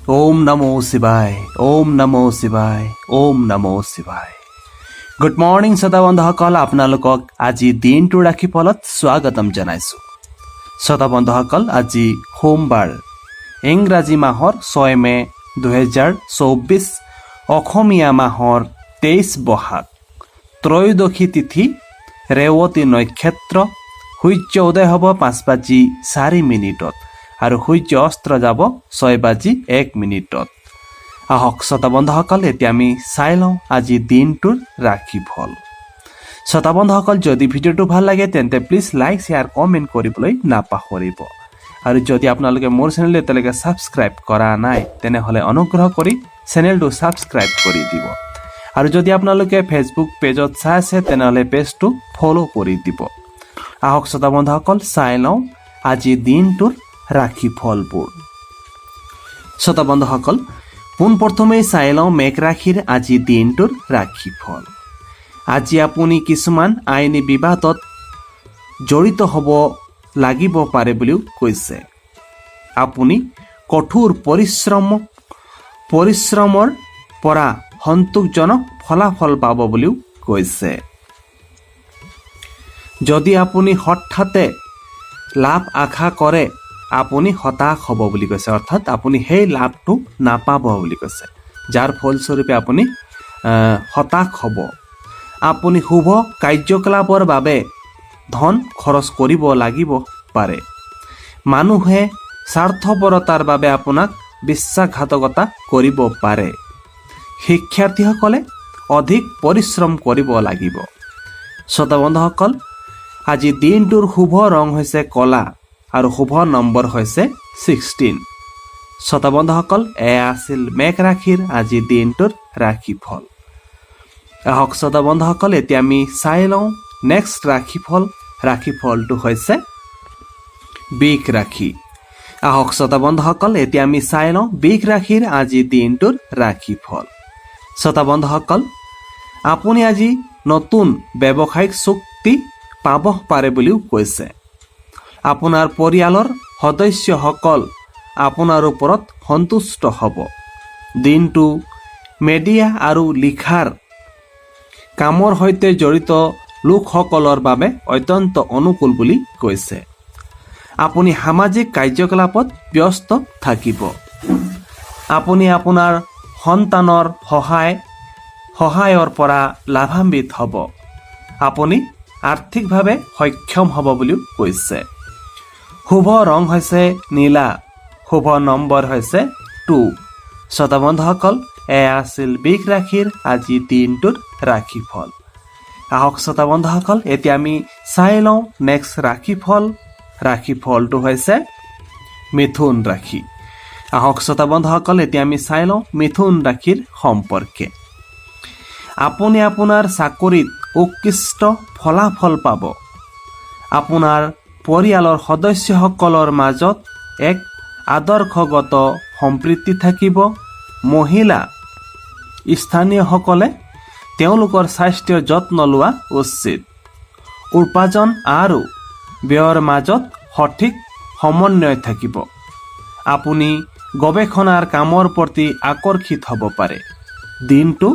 ওম নমো শিৱায়, ওম নমো শিৱায়, ওম নমো শিৱায়। Good morning শ্ৰোতা বন্ধুসকল, আপোনালোকক আজি দিনটোৰ ৰাশিফলত স্বাগতম জনাইছোঁ। শ্ৰোতা বন্ধুসকল, আজি সোমবাৰ, ইংৰাজী মাহৰ 6 মে 2024, অসমীয়া মাহৰ 23 বহাগ, ত্ৰয়োদশী তিথি, ৰেৱতী নক্ষত্ৰ। সূৰ্য উদয় হ'ব 5:04 আৰু সূৰ্য অস্ত যাব 6:01। আহক শ্ৰোতা বন্ধুসকল, এতিয়া আমি চাই লওঁ আজি দিনটোৰ ৰাশিফল। শ্ৰোতা বন্ধুসকল, যদি ভিডিঅ'টো ভাল লাগে তেন্তে প্লিজ লাইক, শ্বেয়াৰ, কমেণ্ট কৰিবলৈ নাপাহৰিব। আৰু যদি আপোনালোকে মোৰ চেনেলটো এতিয়ালৈকে ছাবস্ক্ৰাইব কৰা নাই তেনেহ'লে অনুগ্ৰহ কৰি চেনেলটো ছাবস্ক্ৰাইব কৰি দিব। আৰু যদি আপোনালোকে ফেচবুক পেজত চাই আছে তেনেহ'লে পেজটো ফ'ল' কৰি দিব। আহক শ্ৰোতা বন্ধুসকল, চাই লওঁ আজি দিনটোৰ ৰাশিফলবোৰ। শ্ৰোতা বন্ধুসকল, পোনপ্ৰথমেই চাই লওঁ মেঘ ৰাশিৰ আজি দিনটোৰ ৰাশিফল। আজি আপুনি কিছুমান আইনী বিবাদত জড়িত হ'ব লাগিব পাৰে বুলিও কৈছে। আপুনি কঠোৰ পৰিশ্ৰমৰ পৰা সন্তোষজনক ফলাফল পাব বুলিও কৈছে। যদি আপুনি হঠাতে লাভ আশা কৰে আপুনি হতাশ হ'ব বুলি কৈছে, অৰ্থাৎ আপুনি সেই লাভটো নাপাব বুলি কৈছে, যাৰ ফলস্বৰূপে আপুনি হতাশ হ'ব। আপুনি শুভ কাৰ্যকলাপৰ বাবে ধন খৰচ কৰিব লাগিব পাৰে। মানুহে স্বাৰ্থপৰতাৰ বাবে আপোনাক বিশ্বাসঘাতকতা কৰিব পাৰে। শিক্ষাৰ্থীসকলে অধিক পৰিশ্ৰম কৰিব লাগিব। শ্ৰোতা বন্ধুসকল, আজি দিনটোৰ শুভ ৰং হৈছে ক'লা আৰু শুভ নম্বৰ হৈছে 16। শ্ৰোতা বন্ধুসকল, এয়া আছিল মেঘ ৰাশিৰ আজি দিনটোৰ ৰাশিফল। আহক শ্ৰোতা বন্ধুসকল, এতিয়া আমি চাই লওঁ নেক্সট ৰাশিফল। ৰাশিফলটো হৈছে বৃষ ৰাশি। আহক শ্ৰোতা বন্ধুসকল, এতিয়া আমি চাই লওঁ বৃষ ৰাশিৰ আজি দিনটোৰ ৰাশিফল। শ্ৰোতা বন্ধুসকল, আপুনি আজি নতুন ব্যৱসায়িক চুক্তি পাব পাৰে বুলিও কৈছে। আপোনাৰ পৰিয়ালৰ সদস্যসকল আপোনাৰ ওপৰত সন্তুষ্ট হ'ব। দিনটো মিডিয়া আৰু লিখাৰ কামৰ সৈতে জড়িত লোকসকলৰ বাবে অত্যন্ত অনুকূল বুলি কৈছে। আপুনি সামাজিক কাৰ্যকলাপত ব্যস্ত থাকিব। আপুনি আপোনাৰ সন্তানৰ সহায়ৰ পৰা লাভান্বিত হ'ব। আপুনি আৰ্থিকভাৱে সক্ষম হ'ব বুলিও কৈছে। শুভ ৰং হৈছে নীলা, শুভ নম্বৰ হৈছে 2। শ্ৰোতা বন্ধুসকল, এয়া আছিল বৃষ ৰাশিৰ আজি দিনটোৰ ৰাশিফল। আহক শ্ৰোতা বন্ধুসকল, এতিয়া আমি চাই লওঁ নেক্সট ৰাশিফল। ৰাশিফলটো হৈছে মিথুন ৰাশি। আহক শ্ৰোতা বন্ধুসকল, এতিয়া আমি চাই লওঁ মিথুন ৰাশিৰ সম্পৰ্কে। আপুনি আপোনাৰ চাকৰিত উৎকৃষ্ট ফলাফল পাব। আপোনাৰ পৰিয়ালৰ সদস্যসকলৰ মাজত এক আদৰ্শগত সম্প্ৰীতি থাকিব। মহিলা স্থানীয়সকলে তেওঁলোকৰ স্বাস্থ্যৰ যত্ন লোৱা উচিত। উপাৰ্জন আৰু ব্যয়ৰ মাজত সঠিক সমন্বয় থাকিব। আপুনি গৱেষণাৰ কামৰ প্ৰতি আকৰ্ষিত হ'ব পাৰে। দিনটো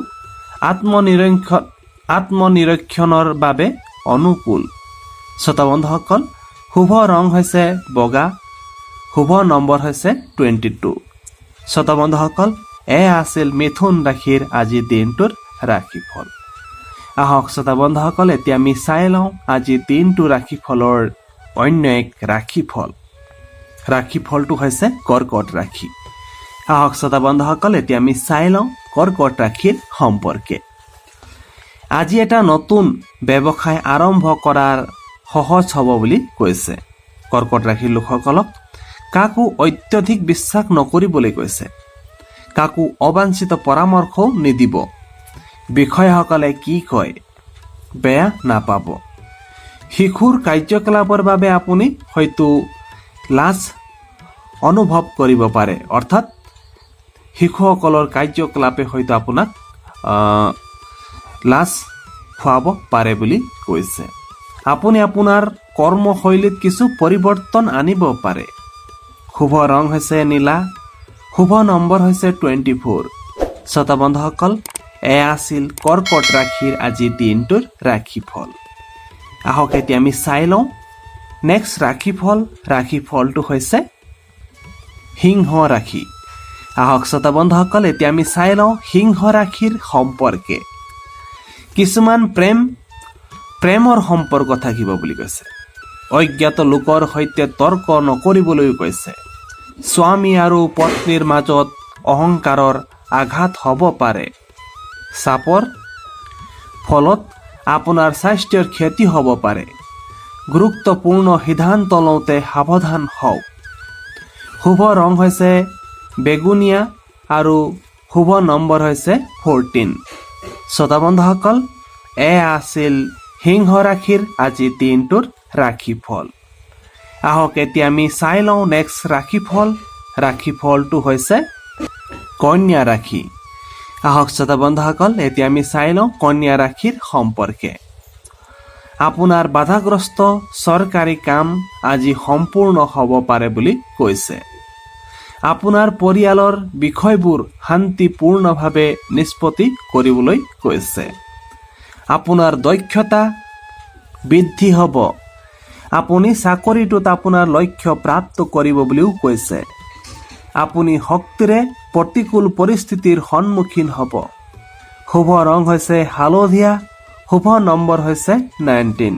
আত্মনিৰীক্ষণৰ বাবে অনুকূল। শ্ৰোতা বন্ধুসকল, শুভ ৰং হৈছে বগা, শুভ নম্বৰ হৈছে 22। শ্ৰোতা বন্ধুসকল, এয়া আছিল মিথুন ৰাশিৰ আজি দিনটোৰ ৰাশিফল। আহক শ্ৰোতা বন্ধুসকল, এতিয়া আমি চাই লওঁ আজি দিনটো ৰাশিফলৰ অন্য এক ৰাশিফল। ৰাশিফলটো হৈছে কৰ্কট ৰাশি। আহক শ্ৰোতা বন্ধুসকল, এতিয়া আমি চাই লওঁ কৰ্কট ৰাশিৰ সম্পৰ্কে। আজি এটা নতুন ব্যৱসায় আৰম্ভ কৰাৰ সহজ হ'ব বুলি কৈছে। কৰ্কট ৰাশিৰ লোকসকলক কাকো অত্যধিক বিশ্বাস নকৰিবলৈ কৈছে। কাকো অবাঞ্ছিত পৰামৰ্শও নিদিব। বিষয়াসকলে কি কয় বেয়া নাপাব। শিশুৰ কাৰ্যকলাপৰ বাবে আপুনি হয়তো লাজ অনুভৱ কৰিব পাৰে, অৰ্থাৎ শিশুসকলৰ কাৰ্যকলাপে হয়তো আপোনাক লাজ খুৱাব পাৰে বুলি কৈছে। আপুনি আপোনাৰ কৰ্মশৈলীত কিছু পৰিৱৰ্তন আনিব পাৰে। শুভ ৰং হৈছে নীলা, শুভ নম্বৰ হৈছে 24। শ্ৰোতা বন্ধুসকল, এয়া আছিল কৰ্কট ৰাশিৰ আজিৰ দিনটোৰ ৰাশিফল। আহক এতিয়া আমি চাই লওঁ নেক্সট ৰাশিফলটো হৈছে সিংহ ৰাশি। আহক শ্ৰোতা বন্ধুসকল, এতিয়া আমি চাই লওঁ সিংহ ৰাশিৰ সম্পৰ্কে। কিছুমান প্ৰেমৰ সম্পৰ্ক থাকিব বুলি কৈছে। অজ্ঞাত লোকৰ সৈতে তৰ্ক নকৰিবলৈ কৈছে। স্বামী আৰু পত্নীৰ মাজত অহংকাৰৰ আঘাত হ'ব পাৰে। চাপৰ ফলত আপোনাৰ স্বাস্থ্যৰ ক্ষতি হ'ব পাৰে। গুৰুত্বপূৰ্ণ সিদ্ধান্ত লওঁতে সাৱধান হওক। শুভ ৰং হৈছে বেগুনীয়া আৰু শুভ নম্বৰ হৈছে 14। শ্ৰোতা বন্ধুসকল, এয়া আছিল সিংহ ৰাশিৰ আজিৰ দিনটোৰ ৰাশিফল। আহক এতিয়া আমি চাই লওঁ নেক্সট ৰাশিফলটো হৈছে কন্যা ৰাশি। আহক শ্ৰোতা বন্ধুসকল, এতিয়া আমি চাই লওঁ কন্যা ৰাশিৰ সম্পৰ্কে। আপোনাৰ বাধাগ্ৰস্ত চৰকাৰী কাম আজি সম্পূৰ্ণ হ'ব পাৰে বুলি কৈছে। আপোনাৰ পৰিয়ালৰ বিষয়বোৰ শান্তিপূৰ্ণভাৱে নিষ্পত্তি কৰিবলৈ কৈছে। আপোনাৰ দক্ষতা বৃদ্ধি হ'ব। আপুনি চাকৰিটোত আপোনাৰ লক্ষ্য প্ৰাপ্ত কৰিব বুলিও কৈছে। আপুনি শক্তিৰে প্ৰতিকূল পৰিস্থিতিৰ সন্মুখীন হ'ব। শুভ ৰং হৈছে হালধীয়া, শুভ নম্বৰ হৈছে 19।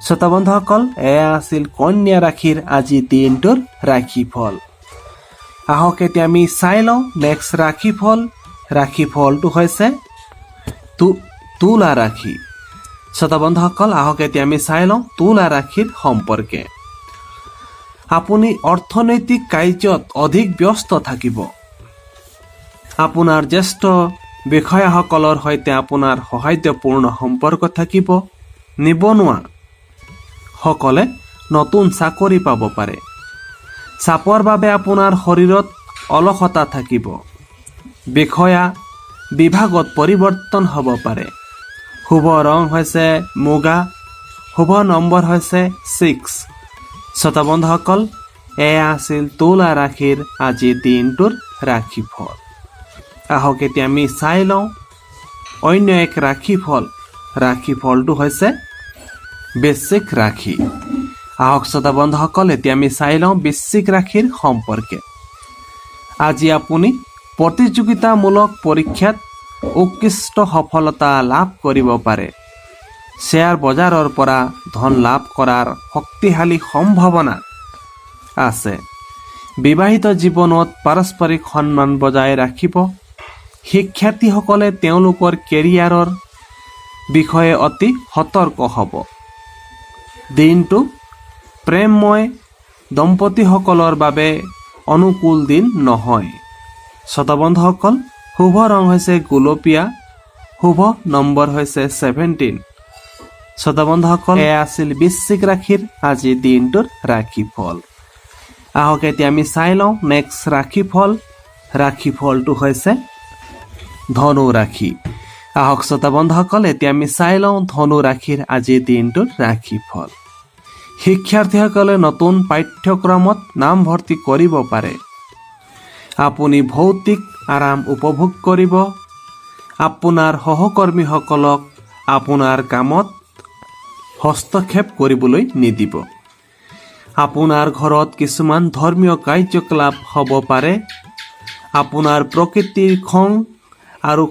শ্ৰোতা বন্ধুসকল, এয়া আছিল কন্যা ৰাশিৰ আজিৰ দিনটোৰ ৰাশিফল। আহক এতিয়া আমি চাই লওঁ নেক্সট ৰাশিফলটো হৈছে তুলা ৰাশি। শ্ৰোতা বন্ধুসকল, আহক এতিয়া আমি চাই লওঁ তুলা ৰাশিৰ সম্পৰ্কে। আপুনি অৰ্থনৈতিক কাৰ্যত অধিক ব্যস্ত থাকিব। আপোনাৰ জ্যেষ্ঠ বিষয়াসকলৰ সৈতে আপোনাৰ সৌহাৰ্দ্যপূৰ্ণ সম্পৰ্ক থাকিব। নিবনুৱা সকলে নতুন চাকৰি পাব পাৰে। চাপৰ বাবে আপোনাৰ শৰীৰত অলসতা থাকিব। বিষয়া বিভাগত পৰিৱৰ্তন হ'ব পাৰে। শুভ ৰং হৈছে মুগা, শুভ নম্বৰ হৈছে 6। শ্ৰোতা বন্ধুসকল, এয়া আছিল তুলা ৰাশিৰ আজিৰ দিনটোৰ ৰাশিফল। আহক এতিয়া আমি চাই লওঁ অন্য এক ৰাশিফলটো হৈছে বৃশ্চিক ৰাশি। আহক শ্ৰোতা বন্ধুসকল, এতিয়া আমি চাই লওঁ বৃশ্চিক ৰাশিৰ সম্পৰ্কে। আজি আপুনি প্ৰতিযোগিতামূলক পৰীক্ষাত উৎকৃষ্ট সফলতা লাভ কৰিব পাৰে। শ্বেয়াৰ বজাৰৰ পৰা ধন লাভ কৰাৰ শক্তিশালী সম্ভাৱনা আছে। বিবাহিত জীৱনত পাৰস্পৰিক সন্মান বজাই ৰাখিব। শিক্ষাৰ্থীসকলে তেওঁলোকৰ কেৰিয়াৰৰ বিষয়ে অতি সতৰ্ক হ'ব। দিনটো প্ৰেমময় দম্পতীসকলৰ বাবে অনুকূল দিন নহয়। শ্ৰোতা বন্ধুসকল, শুভ ৰং হৈছে গোলপীয়া, শুভ নম্বৰ হৈছে 17। শ্ৰোতা বন্ধুসকল, এয়া আছিল বৃশ্চিক ৰাশিৰ আজিৰ দিনটোৰ ৰাশিফল। আহক এতিয়া আমি চাই লওঁ নেক্সট ৰাশিফলটো হৈছে ধনু ৰাশি। আহক শ্ৰোতা বন্ধুসকল, এতিয়া আমি চাই লওঁ ধনু ৰাশিৰ আজিৰ দিনটোৰ ৰাশিফল। শিক্ষাৰ্থীসকলে নতুন পাঠ্যক্ৰমত নামভৰ্তি কৰিব পাৰে। আপুনি ভৌতিক আৰাম উপভোগ কৰিব। আপোনাৰ সহকৰ্মীসকলক আপোনাৰ কামত হস্তক্ষেপ কৰিবলৈ নিদিব। আপোনাৰ ঘৰত কিছুমান ধৰ্মীয় কাৰ্যকলাপ হ'ব পাৰে। আপোনাৰ প্ৰকৃতিৰ খং আৰু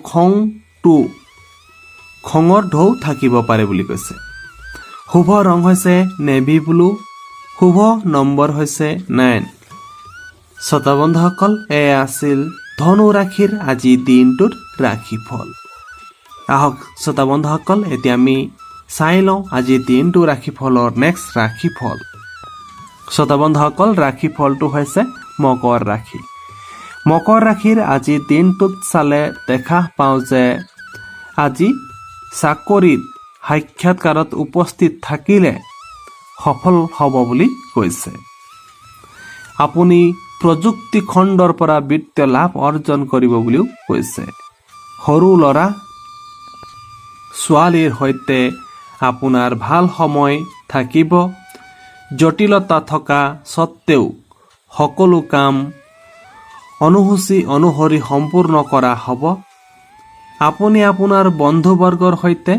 খঙৰ ঢৌ থাকিব পাৰে বুলি কৈছে। শুভ ৰং হৈছে নেভি ব্লু, শুভ নম্বৰ হৈছে 9। শ্ৰোতা বন্ধুসকল, এয়া আছিল ধনু ৰাশিৰ আজিৰ দিনটোৰ ৰাশিফল। আহক শ্ৰোতা বন্ধুসকল, এতিয়া আমি চাই লওঁ আজিৰ দিনটো ৰাশিফলৰ নেক্সট ৰাশিফল। শ্ৰোতা বন্ধুসকল, ৰাশিফলটো হৈছে মকৰ ৰাশি। মকৰ ৰাশিৰ আজিৰ দিনটোত চালে দেখা পাওঁ যে আজি চাকৰিত সাক্ষাৎকাৰত উপস্থিত থাকিলে সফল হ'ব বুলি কৈছে। আপুনি প্ৰযুক্তি খণ্ডৰ পৰা বিত্তীয় লাভ অৰ্জন কৰিব বুলিও কৈছে। সৰু ল'ৰা ছোৱালীৰ সৈতে আপোনাৰ ভাল সময় থাকিব। জটিলতা থকা স্বত্বেও সকলো কাম অনুসূচী অনুসৰি সম্পূৰ্ণ কৰা হ'ব। আপুনি আপোনাৰ বন্ধুবৰ্গৰ সৈতে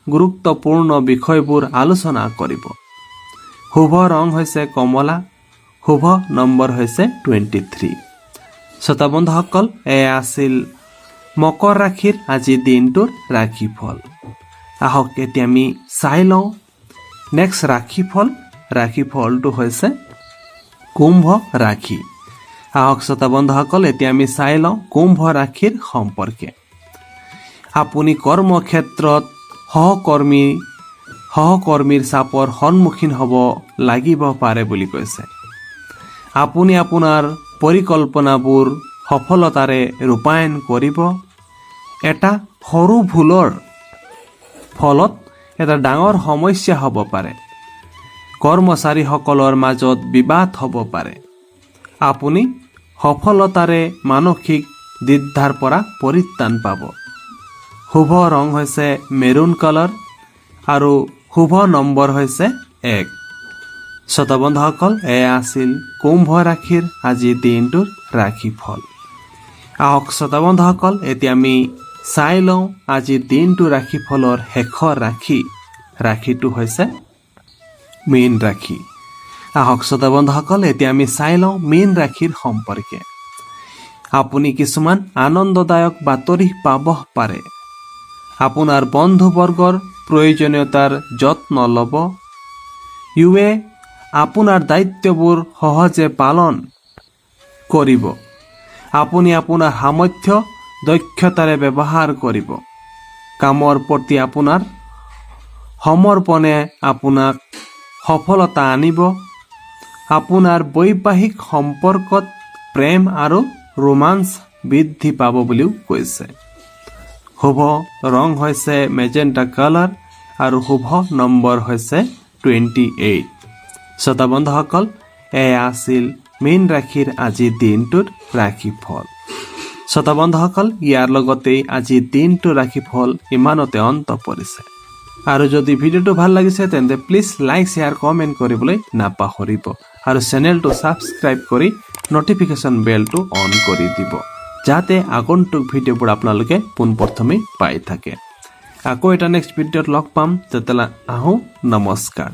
গুৰুত্বপূৰ্ণ বিষয়বোৰ আলোচনা কৰিব। শুভ ৰং হৈছে কমলা। শুভ নম্বৰ হৈছে 23। শ্ৰোতা বন্ধুসকল, এয়া আছিল মকৰ ৰাশিৰ আজিৰ দিনটোৰ ৰাশিফল। আহক এতিয়া আমি চাই লওঁ নেক্সট ৰাশিফলটো হৈছে কুম্ভ ৰাশি। আহক শ্ৰোতা বন্ধুসকল, এতিয়া আমি চাই লওঁ কুম্ভ ৰাশিৰ সম্পৰ্কে। আপুনি কৰ্মক্ষেত্ৰত সহকৰ্মীৰ চাপৰ সন্মুখীন হ'ব লাগিব পাৰে বুলি কৈছে। আপুনি আপোনাৰ পৰিকল্পনাবোৰ সফলতাৰে ৰূপায়ণ কৰিব। এটা সৰু ভুলৰ ফলত এটা ডাঙৰ সমস্যা হ'ব পাৰে। কৰ্মচাৰীসকলৰ মাজত বিবাদ হ'ব পাৰে। আপুনি সফলতাৰে মানসিক দ্বিধাৰ পৰা পৰিত্ৰাণ পাব। শুভ ৰং হৈছে মেৰুন কালাৰ আৰু শুভ নম্বৰ হৈছে 1। শ্ৰোতা বন্ধুসকল, এয়া আছিল কুম্ভ ৰাশিৰ আজিৰ দিনটোৰ ৰাশিফল। আহক শ্ৰোতা বন্ধুসকল, এতিয়া আমি চাই লওঁ আজিৰ দিনটোৰ ৰাশিফলৰ শেষৰ ৰাশিটো হৈছে মীন ৰাশি। আহক শ্ৰোতা বন্ধুসকল, এতিয়া আমি চাই লওঁ মীন ৰাশিৰ সম্পৰ্কে। আপুনি কিছুমান আনন্দদায়ক বাতৰি পাব পাৰে। আপোনাৰ বন্ধুবৰ্গৰ প্ৰয়োজনীয়তাৰ যত্ন ল'ব। ইউৱে আপোনাৰ দায়িত্ববোৰ সহজে পালন কৰিব। আপুনি আপোনাৰ সামৰ্থ্য দক্ষতাৰে ব্যৱহাৰ কৰিব। কামৰ প্ৰতি আপোনাৰ সমৰ্পণে আপোনাক সফলতা আনিব। আপোনাৰ বৈবাহিক সম্পৰ্কত প্ৰেম আৰু ৰোমাঞ্চ বৃদ্ধি পাব বুলিও কৈছে। শুভ ৰং হৈছে মেজেণ্টা কালাৰ আৰু শুভ নম্বৰ হৈছে 28। শ্ৰোতা বন্ধুসকল, এয়া আছিল মীন ৰাশিৰ আজিৰ দিনটোৰ ৰাশিফল। শ্ৰোতা বন্ধুসকল, ইয়াৰ লগতেই আজিৰ দিনটোৰ ৰাশিফল ইমানতে অন্ত পৰিছে। আৰু যদি ভিডিঅ'টো ভাল লাগিছে তেন্তে প্লিজ লাইক শ্বেয়াৰ কমেণ্ট কৰিবলৈ নাপাহৰিব আৰু চেনেলটো ছাবস্ক্ৰাইব কৰি নটিফিকেশ্যন বেলটো অন কৰি দিব, যাতে আগন্তুক ভিডিঅ'বোৰ আপোনালোকে পোনপ্ৰথমেই পাই থাকে। আকৌ এটা নেক্সট ভিডিঅ'ত লগ পাম। তেতিয়ালৈ আহোঁ, নমস্কাৰ।